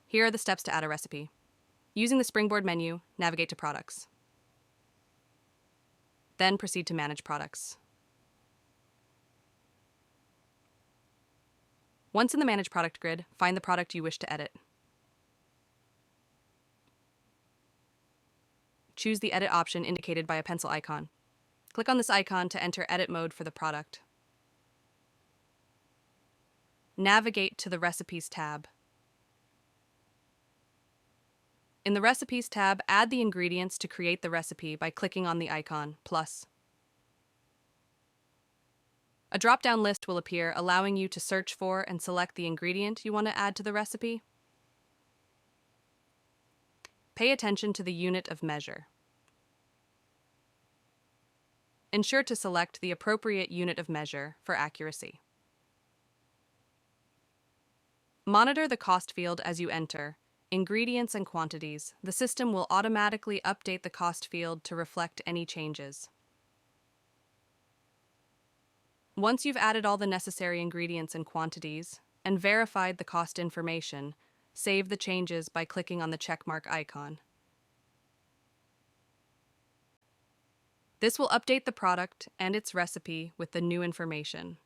Here are the steps to add a recipe. Using the Springboard menu, navigate to Products. Then proceed to Manage Products. Once in the Manage Product grid, find the product you wish to edit. Choose the Edit option indicated by a pencil icon. Click on this icon to enter edit mode for the product. Navigate to the Recipes tab. In the Recipes tab, add the ingredients to create the recipe by clicking on the icon plus. A drop-down list will appear, allowing you to search for and select the ingredient you want to add to the recipe. Pay attention to the unit of measure. Ensure to select the appropriate unit of measure for accuracy. Monitor the cost field as you enter ingredients and quantities. The system will automatically update the cost field to reflect any changes. Once you've added all the necessary ingredients and quantities and verified the cost information, save the changes by clicking on the checkmark icon. This will update the product and its recipe with the new information.